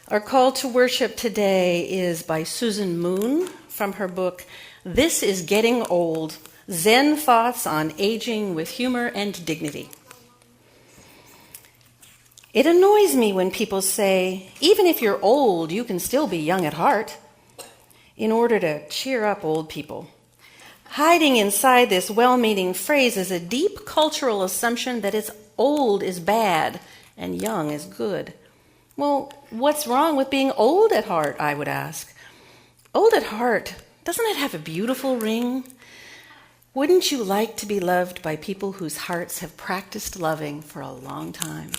Our call to worship today is by Susan Moon from her book, This is Getting Old, Zen Thoughts on Aging with Humor and Dignity. It annoys me when people say, even if you're old, you can still be young at heart, in order to cheer up old people. Hiding inside this well-meaning phrase is a deep cultural assumption that it's old is bad and young is good. Well, what's wrong with being old at heart, I would ask? Old at heart, doesn't it have a beautiful ring? Wouldn't you like to be loved by people whose hearts have practiced loving for a long time?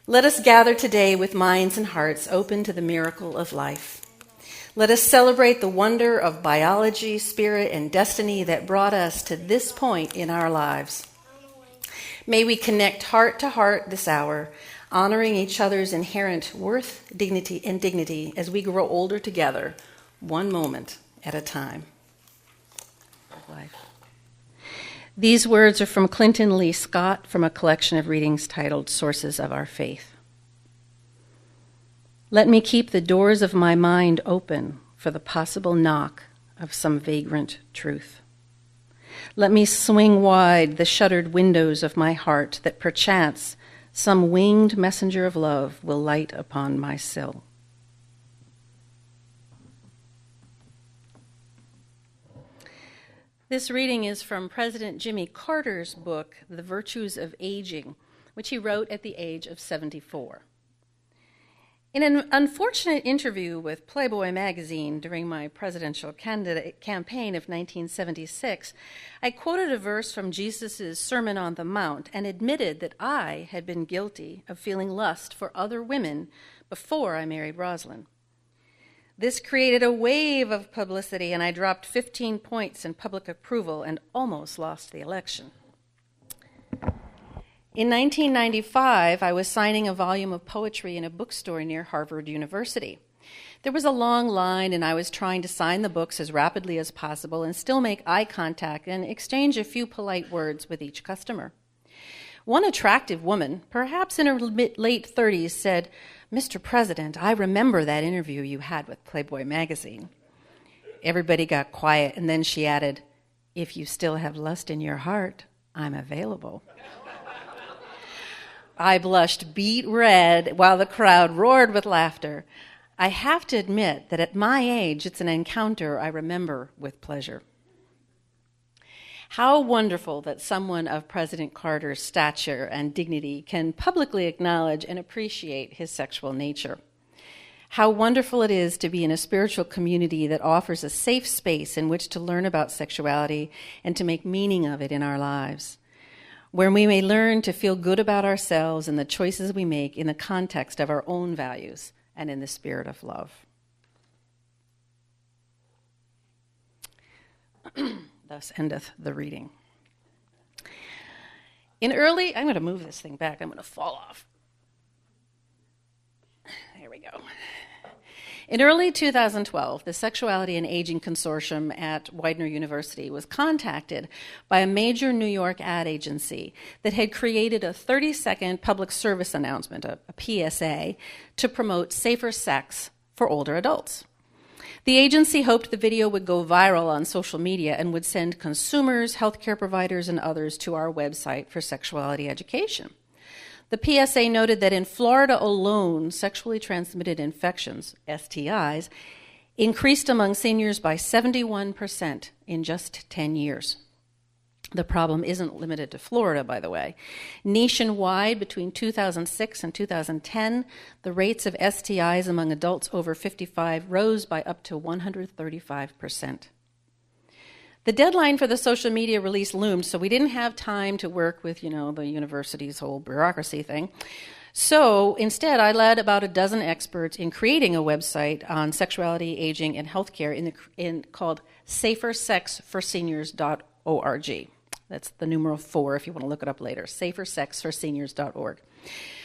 Let us gather today with minds and hearts open to the miracle of life. Let us celebrate the wonder of biology, spirit, and destiny that brought us to this point in our lives. May we connect heart to heart this hour, honoring each other's inherent worth, dignity as we grow older together, one moment at a time. Life. These words are from Clinton Lee Scott from a collection of readings titled Sources of Our Faith. Let me keep the doors of my mind open for the possible knock of some vagrant truth. Let me swing wide the shuttered windows of my heart that perchance some winged messenger of love will light upon my sill. This reading is from President Jimmy Carter's book, The Virtues of Aging, which he wrote at the age of 74. In an unfortunate interview with Playboy magazine during my presidential campaign of 1976, I quoted a verse from Jesus' Sermon on the Mount and admitted that I had been guilty of feeling lust for other women before I married Rosalind. This created a wave of publicity, and I dropped 15 points in public approval and almost lost the election. In 1995, I was signing a volume of poetry in a bookstore near Harvard University. There was a long line, and I was trying to sign the books as rapidly as possible and still make eye contact and exchange a few polite words with each customer. One attractive woman, perhaps in her late 30s, said, "Mr. President, I remember that interview you had with Playboy magazine." Everybody got quiet, and then she added, "If you still have lust in your heart, I'm available." I blushed beet red while the crowd roared with laughter. I have to admit that at my age, it's an encounter I remember with pleasure. How wonderful that someone of President Carter's stature and dignity can publicly acknowledge and appreciate his sexual nature. How wonderful it is to be in a spiritual community that offers a safe space in which to learn about sexuality and to make meaning of it in our lives, where we may learn to feel good about ourselves and the choices we make in the context of our own values and in the spirit of love. Thus endeth the reading. I'm going to move this thing back. I'm going to fall off. There we go. In early 2012, the Sexuality and Aging Consortium at Widener University was contacted by a major New York ad agency that had created a 30-second public service announcement, a PSA, to promote safer sex for older adults. The agency hoped the video would go viral on social media and would send consumers, healthcare providers, and others to our website for sexuality education. The PSA noted that in Florida alone, sexually transmitted infections, STIs, increased among seniors by 71% in just 10 years. The problem isn't limited to Florida, by the way. Nationwide, between 2006 and 2010, the rates of STIs among adults over 55 rose by up to 135%. The deadline for the social media release loomed, so we didn't have time to work with, the university's whole bureaucracy thing. So instead, I led about a dozen experts in creating a website on sexuality, aging, and healthcare called safersexforseniors.org. That's the numeral 4 if you want to look it up later, safersexforseniors.org.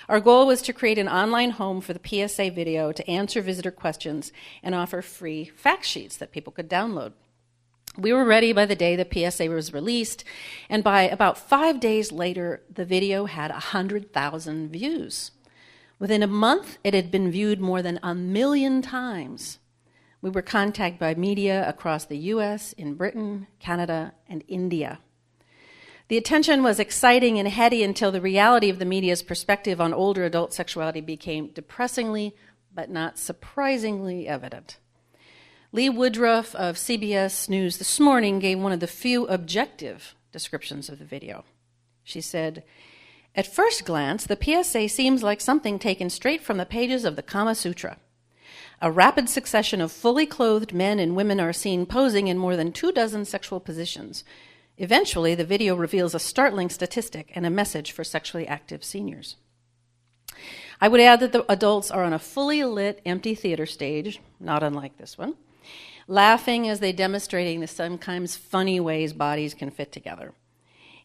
Our goal was to create an online home for the PSA video to answer visitor questions and offer free fact sheets that people could download. We were ready by the day the PSA was released, and by about 5 days later, the video had 100,000 views. Within a month, it had been viewed more than 1 million times. We were contacted by media across the US, in Britain, Canada, and India. The attention was exciting and heady until the reality of the media's perspective on older adult sexuality became depressingly, but not surprisingly evident. Lee Woodruff of CBS News This Morning gave one of the few objective descriptions of the video. She said, "At first glance, the PSA seems like something taken straight from the pages of the Kama Sutra. A rapid succession of fully clothed men and women are seen posing in more than 24 sexual positions. Eventually, the video reveals a startling statistic and a message for sexually active seniors." I would add that the adults are on a fully lit, empty theater stage, not unlike this one, laughing as they demonstrating the sometimes funny ways bodies can fit together.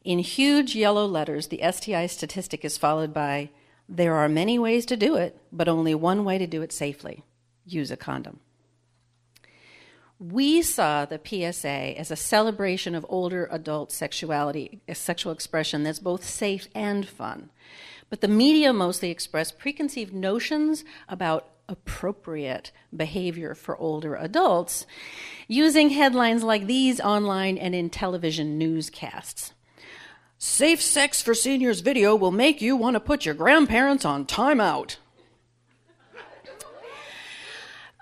In huge yellow letters, the STI statistic is followed by, "There are many ways to do it, but only one way to do it safely. Use a condom." We saw the PSA as a celebration of older adult sexuality, a sexual expression that's both safe and fun. But the media mostly expressed preconceived notions about appropriate behavior for older adults, using headlines like these online and in television newscasts. "Safe sex for seniors video will make you want to put your grandparents on timeout."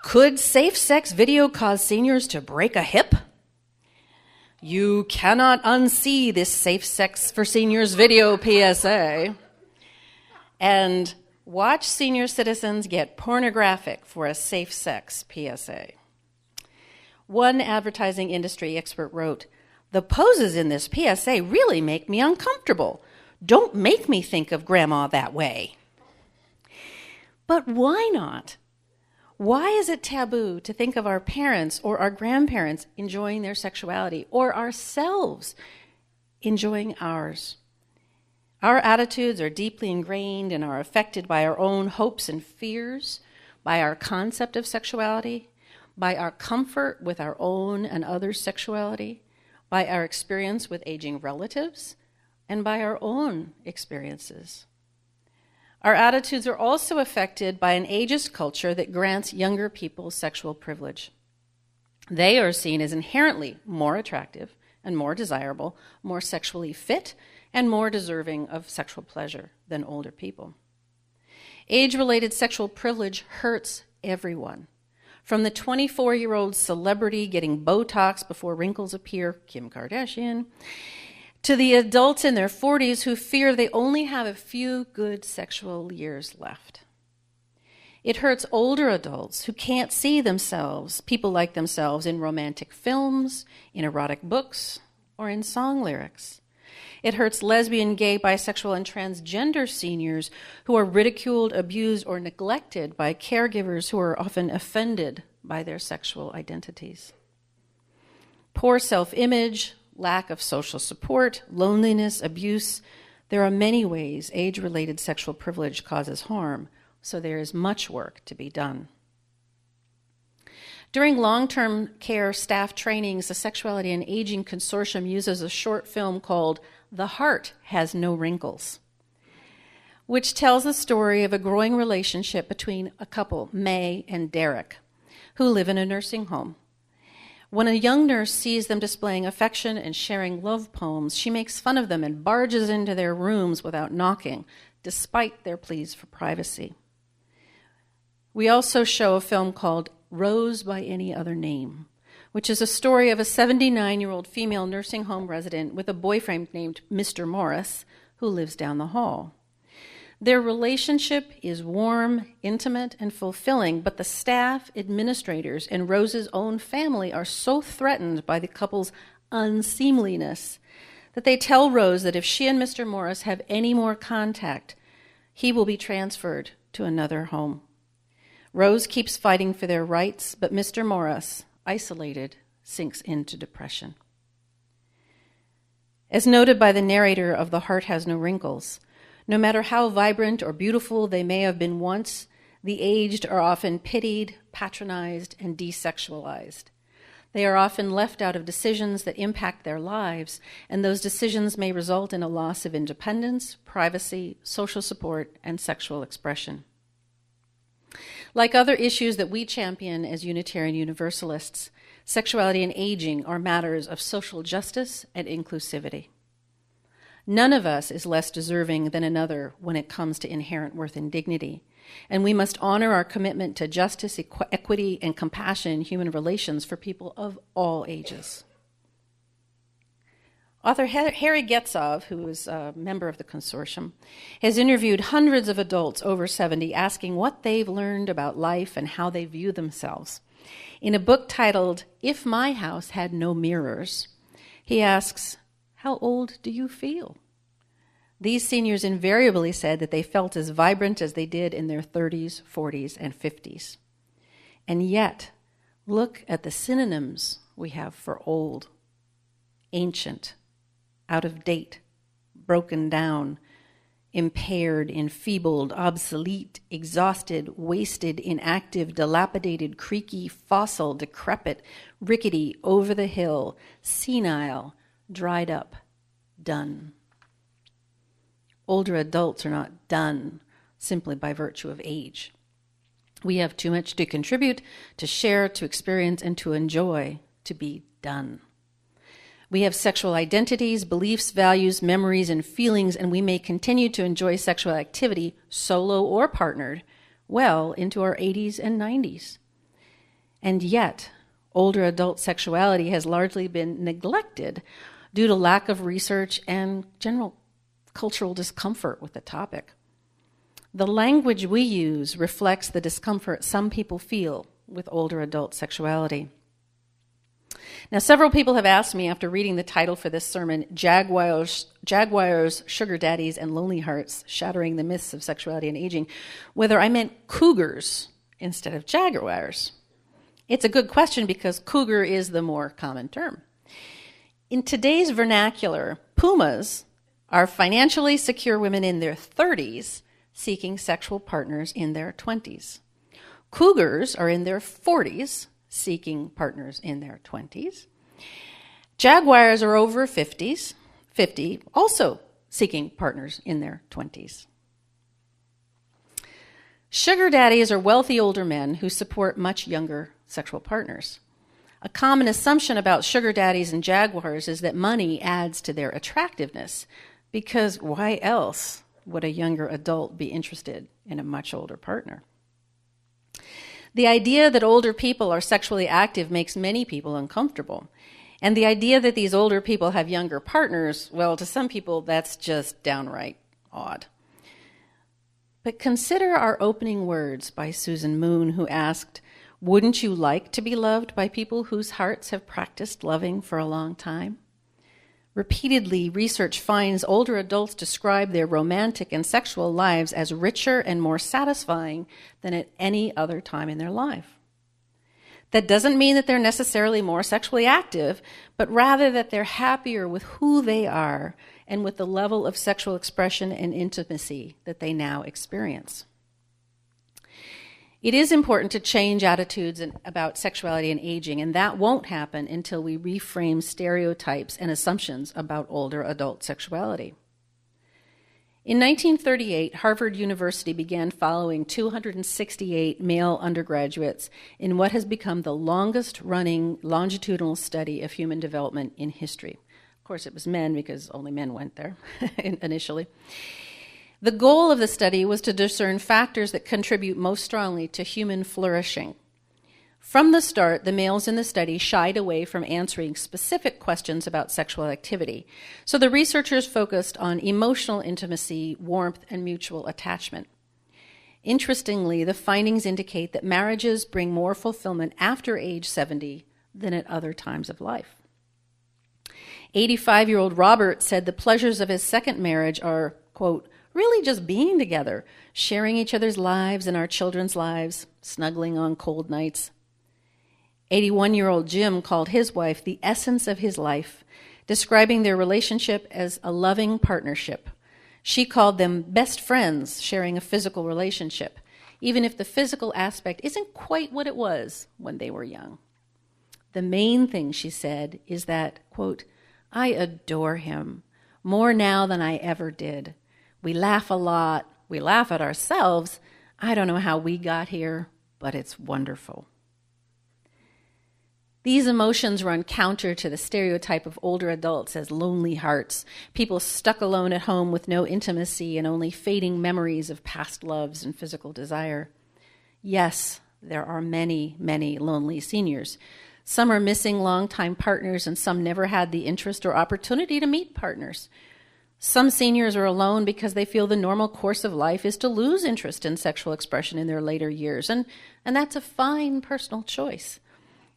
"Could safe sex video cause seniors to break a hip?" "You cannot unsee this safe sex for seniors video PSA." And "Watch senior citizens get pornographic for a safe sex PSA." One advertising industry expert wrote, "The poses in this PSA really make me uncomfortable. Don't make me think of grandma that way." But why not? Why is it taboo to think of our parents or our grandparents enjoying their sexuality or ourselves enjoying ours? Our attitudes are deeply ingrained and are affected by our own hopes and fears, by our concept of sexuality, by our comfort with our own and others' sexuality, by our experience with aging relatives, and by our own experiences. Our attitudes are also affected by an ageist culture that grants younger people sexual privilege. They are seen as inherently more attractive and more desirable, more sexually fit, and more deserving of sexual pleasure than older people. Age-related sexual privilege hurts everyone. From the 24-year-old celebrity getting Botox before wrinkles appear, Kim Kardashian, to the adults in their 40s who fear they only have a few good sexual years left. It hurts older adults who can't see themselves, people like themselves, in romantic films, in erotic books, or in song lyrics. It hurts lesbian, gay, bisexual, and transgender seniors who are ridiculed, abused, or neglected by caregivers who are often offended by their sexual identities. Poor self-image, lack of social support, loneliness, abuse. There are many ways age-related sexual privilege causes harm, so there is much work to be done. During long-term care staff trainings, the Sexuality and Aging Consortium uses a short film called "The Heart Has No Wrinkles," which tells the story of a growing relationship between a couple, May and Derek, who live in a nursing home. When a young nurse sees them displaying affection and sharing love poems, she makes fun of them and barges into their rooms without knocking, despite their pleas for privacy. We also show a film called "Rose by Any Other Name," which is a story of a 79-year-old female nursing home resident with a boyfriend named Mr. Morris, who lives down the hall. Their relationship is warm, intimate, and fulfilling, but the staff, administrators, and Rose's own family are so threatened by the couple's unseemliness that they tell Rose that if she and Mr. Morris have any more contact, he will be transferred to another home. Rose keeps fighting for their rights, but Mr. Morris, isolated, sinks into depression. As noted by the narrator of "The Heart Has No Wrinkles," no matter how vibrant or beautiful they may have been once, the aged are often pitied, patronized, and desexualized. They are often left out of decisions that impact their lives, and those decisions may result in a loss of independence, privacy, social support, and sexual expression. Like other issues that we champion as Unitarian Universalists, sexuality and aging are matters of social justice and inclusivity. None of us is less deserving than another when it comes to inherent worth and dignity, and we must honor our commitment to justice, equity, and compassion in human relations for people of all ages. Author Harry Getzov, who is a member of the consortium, has interviewed hundreds of adults over 70 asking what they've learned about life and how they view themselves. In a book titled, "If My House Had No Mirrors," he asks, "How old do you feel?" These seniors invariably said that they felt as vibrant as they did in their 30s, 40s, and 50s. And yet, look at the synonyms we have for old: ancient, out of date, broken down, impaired, enfeebled, obsolete, exhausted, wasted, inactive, dilapidated, creaky, fossil, decrepit, rickety, over the hill, senile, dried up, done. Older adults are not done simply by virtue of age. We have too much to contribute, to share, to experience, and to enjoy to be done. We have sexual identities, beliefs, values, memories, and feelings, and we may continue to enjoy sexual activity, solo or partnered, well into our 80s and 90s. And yet, older adult sexuality has largely been neglected due to lack of research and general cultural discomfort with the topic. The language we use reflects the discomfort some people feel with older adult sexuality. Now, several people have asked me after reading the title for this sermon, Jaguars, Sugar Daddies, and Lonely Hearts, Shattering the Myths of Sexuality and Aging, whether I meant cougars instead of jaguars. It's a good question because cougar is the more common term. In today's vernacular, pumas are financially secure women in their 30s seeking sexual partners in their 20s. Cougars are in their 40s seeking partners in their 20s. Jaguars are over 50, also seeking partners in their 20s. Sugar daddies are wealthy older men who support much younger sexual partners. A common assumption about sugar daddies and jaguars is that money adds to their attractiveness, because why else would a younger adult be interested in a much older partner? The idea that older people are sexually active makes many people uncomfortable. And the idea that these older people have younger partners, well, to some people, that's just downright odd. But consider our opening words by Susan Moon, who asked, "Wouldn't you like to be loved by people whose hearts have practiced loving for a long time?" Repeatedly, research finds older adults describe their romantic and sexual lives as richer and more satisfying than at any other time in their life. That doesn't mean that they're necessarily more sexually active, but rather that they're happier with who they are and with the level of sexual expression and intimacy that they now experience. It is important to change attitudes about sexuality and aging, and that won't happen until we reframe stereotypes and assumptions about older adult sexuality. In 1938, Harvard University began following 268 male undergraduates in what has become the longest-running longitudinal study of human development in history. Of course, it was men because only men went there initially. The goal of the study was to discern factors that contribute most strongly to human flourishing. From the start, the males in the study shied away from answering specific questions about sexual activity, so the researchers focused on emotional intimacy, warmth, and mutual attachment. Interestingly, the findings indicate that marriages bring more fulfillment after age 70 than at other times of life. 85-year-old Robert said the pleasures of his second marriage are, quote, really just being together, sharing each other's lives and our children's lives, snuggling on cold nights. 81-year-old Jim called his wife the essence of his life, describing their relationship as a loving partnership. She called them best friends sharing a physical relationship, even if the physical aspect isn't quite what it was when they were young. The main thing, she said, is that, quote, I adore him more now than I ever did. We laugh a lot. We laugh at ourselves. I don't know how we got here, but it's wonderful. These emotions run counter to the stereotype of older adults as lonely hearts, people stuck alone at home with no intimacy and only fading memories of past loves and physical desire. Yes, there are many, many lonely seniors. Some are missing longtime partners, and some never had the interest or opportunity to meet partners. Some seniors are alone because they feel the normal course of life is to lose interest in sexual expression in their later years, and that's a fine personal choice.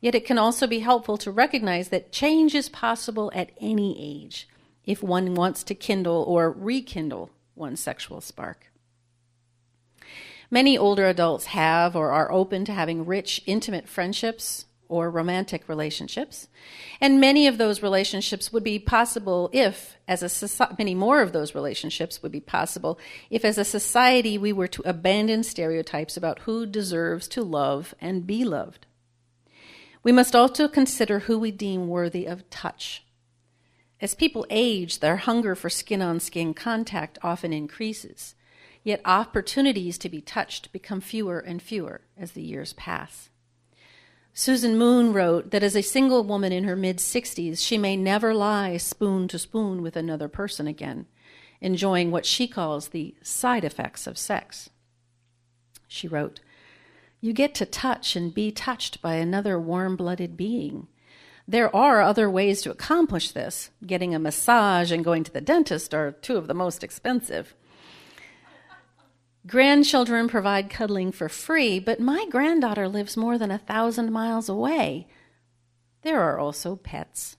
Yet it can also be helpful to recognize that change is possible at any age if one wants to kindle or rekindle one's sexual spark. Many older adults have or are open to having rich, intimate friendships or romantic relationships, and many of those relationships would be possible if, many more of those relationships would be possible if, as a society, we were to abandon stereotypes about who deserves to love and be loved. We must also consider who we deem worthy of touch. As people age, their hunger for skin-on-skin contact often increases, yet opportunities to be touched become fewer and fewer as the years pass. Susan Moon wrote that as a single woman in her mid-60s, she may never lie spoon to spoon with another person again, enjoying what she calls the side effects of sex. She wrote, "You get to touch and be touched by another warm-blooded being. There are other ways to accomplish this. Getting a massage and going to the dentist are two of the most expensive. Grandchildren provide cuddling for free, but my granddaughter lives more than 1,000 miles away. There are also pets.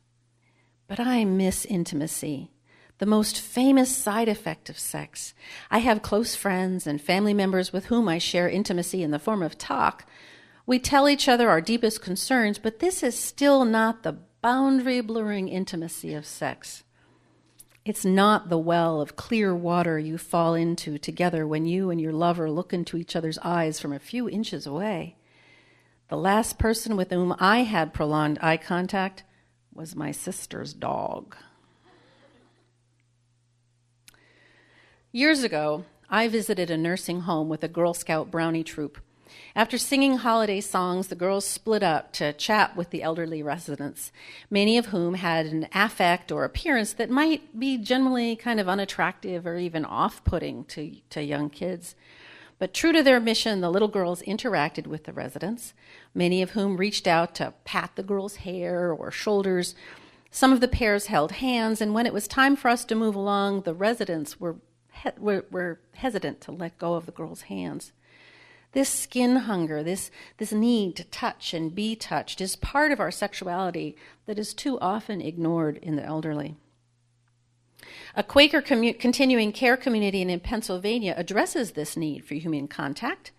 But I miss intimacy, the most famous side effect of sex. I have close friends and family members with whom I share intimacy in the form of talk. We tell each other our deepest concerns, but this is still not the boundary-blurring intimacy of sex. It's not the well of clear water you fall into together when you and your lover look into each other's eyes from a few inches away. The last person with whom I had prolonged eye contact was my sister's dog." Years ago, I visited a nursing home with a Girl Scout brownie troop. After singing holiday songs, the girls split up to chat with the elderly residents, many of whom had an affect or appearance that might be generally kind of unattractive or even off-putting to young kids. But true to their mission, the little girls interacted with the residents, many of whom reached out to pat the girls' hair or shoulders. Some of the pairs held hands, and when it was time for us to move along, the residents were hesitant to let go of the girls' hands. This skin hunger, this need to touch and be touched is part of our sexuality that is too often ignored in the elderly. A Quaker continuing care community in Pennsylvania addresses this need for human contact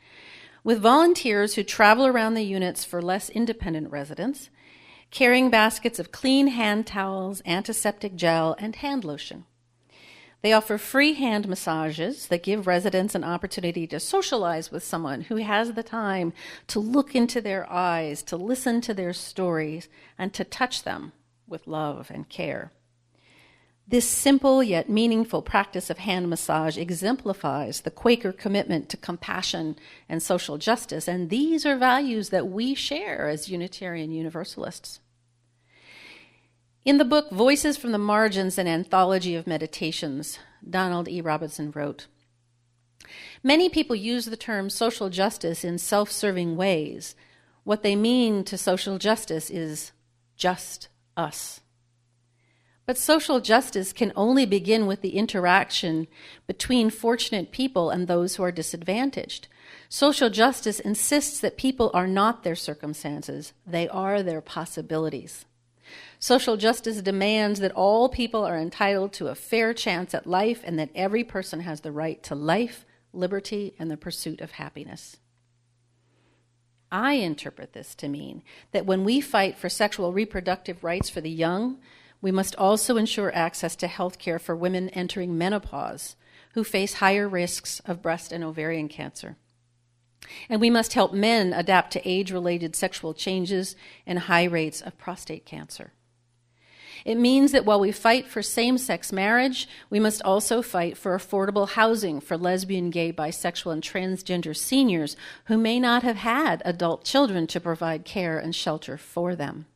with volunteers who travel around the units for less independent residents, carrying baskets of clean hand towels, antiseptic gel, and hand lotion. They offer free hand massages that give residents an opportunity to socialize with someone who has the time to look into their eyes, to listen to their stories, and to touch them with love and care. This simple yet meaningful practice of hand massage exemplifies the Quaker commitment to compassion and social justice, and these are values that we share as Unitarian Universalists. In the book Voices from the Margins, an Anthology of Meditations, Donald E. Robinson wrote, "Many people use the term social justice in self-serving ways. What they mean to social justice is just us. But social justice can only begin with the interaction between fortunate people and those who are disadvantaged. Social justice insists that people are not their circumstances, they are their possibilities. Social justice demands that all people are entitled to a fair chance at life and that every person has the right to life, liberty, and the pursuit of happiness." I interpret this to mean that when we fight for sexual reproductive rights for the young, we must also ensure access to health care for women entering menopause who face higher risks of breast and ovarian cancer. And we must help men adapt to age-related sexual changes and high rates of prostate cancer. It means that while we fight for same-sex marriage, we must also fight for affordable housing for lesbian, gay, bisexual, and transgender seniors who may not have had adult children to provide care and shelter for them.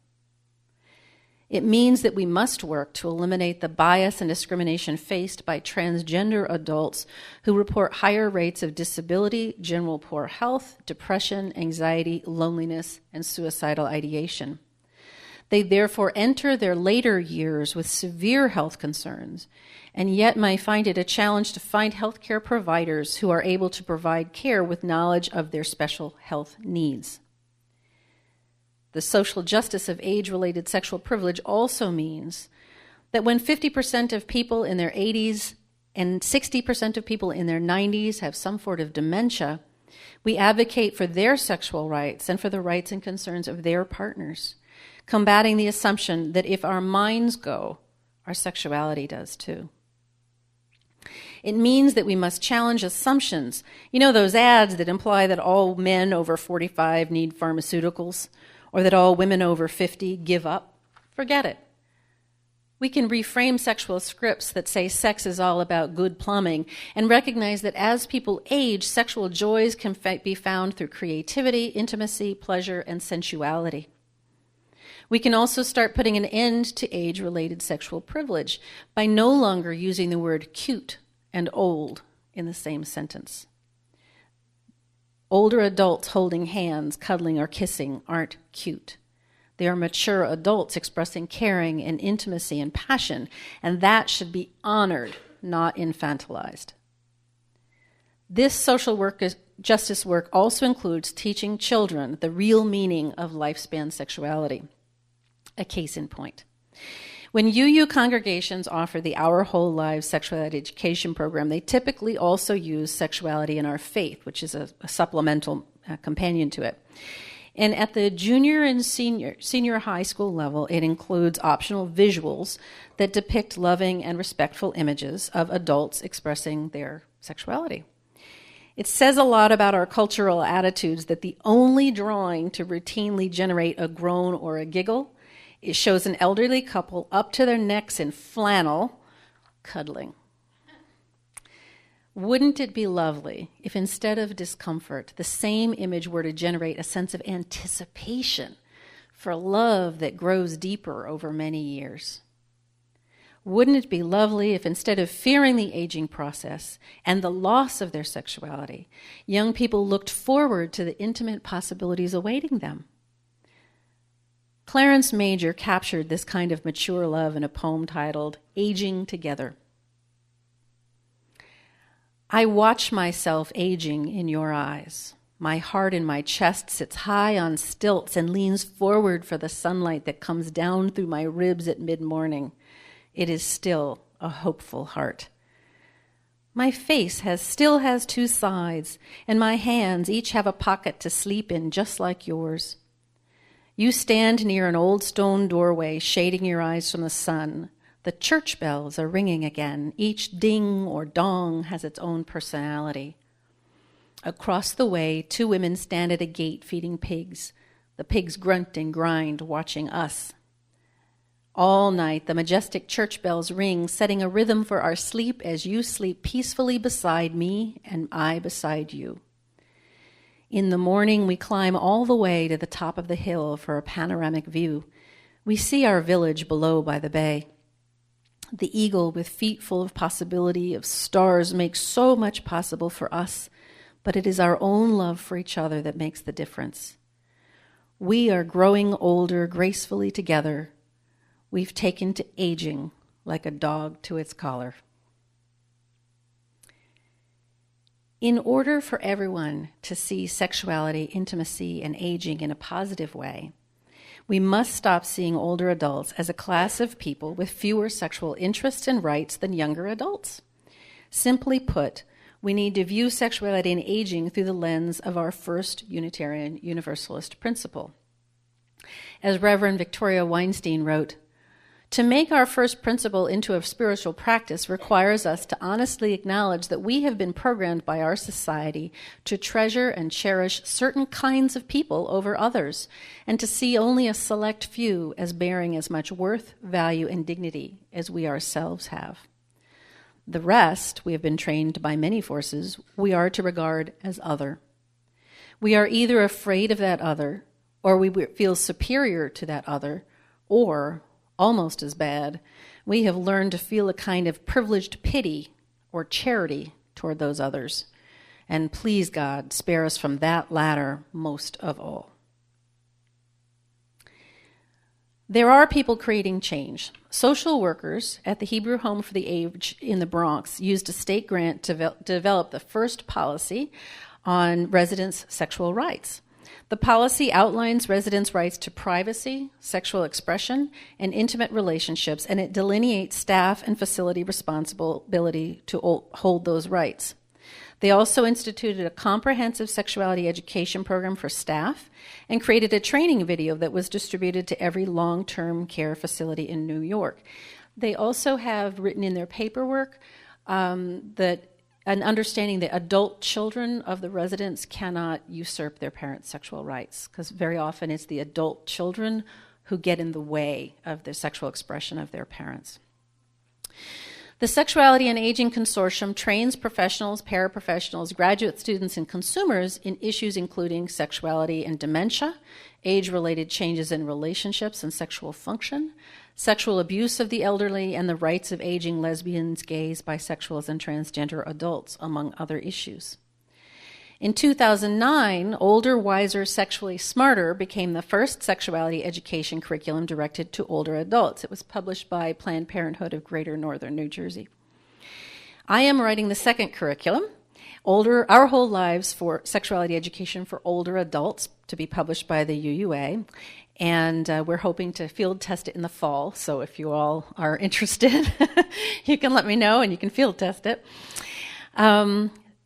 It means that we must work to eliminate the bias and discrimination faced by transgender adults who report higher rates of disability, general poor health, depression, anxiety, loneliness, and suicidal ideation. They therefore enter their later years with severe health concerns, and yet may find it a challenge to find healthcare providers who are able to provide care with knowledge of their special health needs. The social justice of age-related sexual privilege also means that when 50% of people in their 80s and 60% of people in their 90s have some sort of dementia, we advocate for their sexual rights and for the rights and concerns of their partners, combating the assumption that if our minds go, our sexuality does too. It means that we must challenge assumptions. You know those ads that imply that all men over 45 need pharmaceuticals, or that all women over 50 give up? Forget it. We can reframe sexual scripts that say sex is all about good plumbing and recognize that as people age, sexual joys can be found through creativity, intimacy, pleasure, and sensuality. We can also start putting an end to age-related sexual privilege by no longer using the word cute and old in the same sentence. Older adults holding hands, cuddling, or kissing aren't cute. They are mature adults expressing caring and intimacy and passion, and that should be honored, not infantilized. This social justice work also includes teaching children the real meaning of lifespan sexuality. A case in point. When UU congregations offer the Our Whole Lives Sexuality Education program, they typically also use Sexuality in Our Faith, which is a supplemental companion to it. And at the junior and senior high school level, it includes optional visuals that depict loving and respectful images of adults expressing their sexuality. It says a lot about our cultural attitudes that the only drawing to routinely generate a groan or a giggle, it shows an elderly couple up to their necks in flannel, cuddling. Wouldn't it be lovely if instead of discomfort, the same image were to generate a sense of anticipation for love that grows deeper over many years? Wouldn't it be lovely if instead of fearing the aging process and the loss of their sexuality, young people looked forward to the intimate possibilities awaiting them? Clarence Major captured this kind of mature love in a poem titled Aging Together. I watch myself aging in your eyes. My heart in my chest sits high on stilts and leans forward for the sunlight that comes down through my ribs at mid-morning. It is still a hopeful heart. My face still has two sides, and my hands each have a pocket to sleep in just like yours. You stand near an old stone doorway, shading your eyes from the sun. The church bells are ringing again. Each ding or dong has its own personality. Across the way, two women stand at a gate feeding pigs. The pigs grunt and grind, watching us. All night, the majestic church bells ring, setting a rhythm for our sleep as you sleep peacefully beside me and I beside you. In the morning, we climb all the way to the top of the hill for a panoramic view. We see our village below by the bay. The eagle with feet full of possibility of stars makes so much possible for us, but it is our own love for each other that makes the difference. We are growing older gracefully together. We've taken to aging like a dog to its collar. In order for everyone to see sexuality, intimacy, and aging in a positive way, we must stop seeing older adults as a class of people with fewer sexual interests and rights than younger adults. Simply put, we need to view sexuality and aging through the lens of our first Unitarian Universalist principle. As Reverend Victoria Weinstein wrote, To make our first principle into a spiritual practice requires us to honestly acknowledge that we have been programmed by our society to treasure and cherish certain kinds of people over others, and to see only a select few as bearing as much worth, value, and dignity as we ourselves have. The rest, we have been trained by many forces, we are to regard as other. We are either afraid of that other, or we feel superior to that other, or, almost as bad, we have learned to feel a kind of privileged pity or charity toward those others. And please, God, spare us from that latter most of all. There are people creating change. Social workers at the Hebrew Home for the Aged in the Bronx used a state grant to develop the first policy on residents' sexual rights. The policy outlines residents' rights to privacy, sexual expression, and intimate relationships, and it delineates staff and facility responsibility to hold those rights. They also instituted a comprehensive sexuality education program for staff and created a training video that was distributed to every long-term care facility in New York. They also have written in their paperwork that an understanding that adult children of the residents cannot usurp their parents' sexual rights, because very often it's the adult children who get in the way of the sexual expression of their parents. The Sexuality and Aging Consortium trains professionals, paraprofessionals, graduate students, and consumers in issues including sexuality and dementia, age-related changes in relationships and sexual function, sexual abuse of the elderly, and the rights of aging lesbians, gays, bisexuals, and transgender adults, among other issues. In 2009, Older, Wiser, Sexually Smarter became the first sexuality education curriculum directed to older adults. It was published by Planned Parenthood of Greater Northern New Jersey. I am writing the second curriculum, Our Whole Lives for Sexuality Education for Older Adults, to be published by the UUA. And we're hoping to field test it in the fall. So if you all are interested, you can let me know and you can field test it.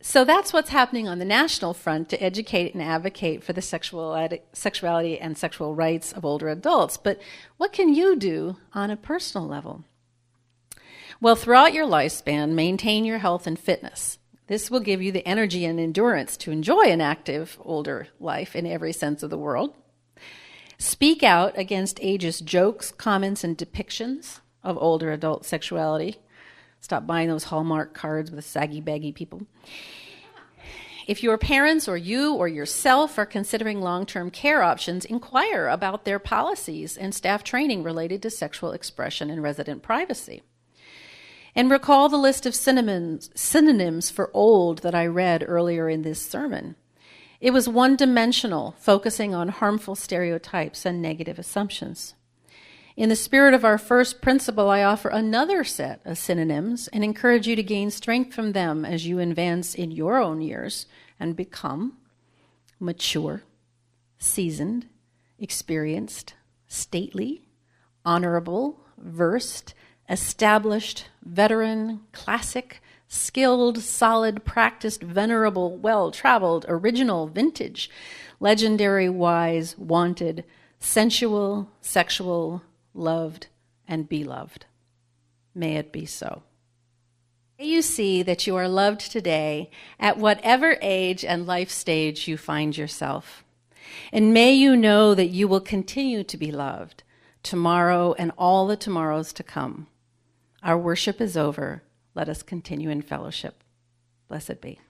So that's what's happening on the national front to educate and advocate for the sexuality and sexual rights of older adults. But what can you do on a personal level? Well, throughout your lifespan, maintain your health and fitness. This will give you the energy and endurance to enjoy an active older life in every sense of the word. Speak out against ageist jokes, comments, and depictions of older adult sexuality. Stop buying those Hallmark cards with saggy, baggy people. If your parents or you or yourself are considering long-term care options, inquire about their policies and staff training related to sexual expression and resident privacy. And recall the list of synonyms for old that I read earlier in this sermon. It was one-dimensional, focusing on harmful stereotypes and negative assumptions. In the spirit of our first principle, I offer another set of synonyms and encourage you to gain strength from them as you advance in your own years and become mature, seasoned, experienced, stately, honorable, versed, established, veteran, classic, skilled, solid, practiced, venerable, well-traveled, original, vintage, legendary, wise, wanted, sensual, sexual, loved, and beloved. May it be so. May you see that you are loved today at whatever age and life stage you find yourself. And may you know that you will continue to be loved tomorrow and all the tomorrows to come. Our worship is over. Let us continue in fellowship. Blessed be.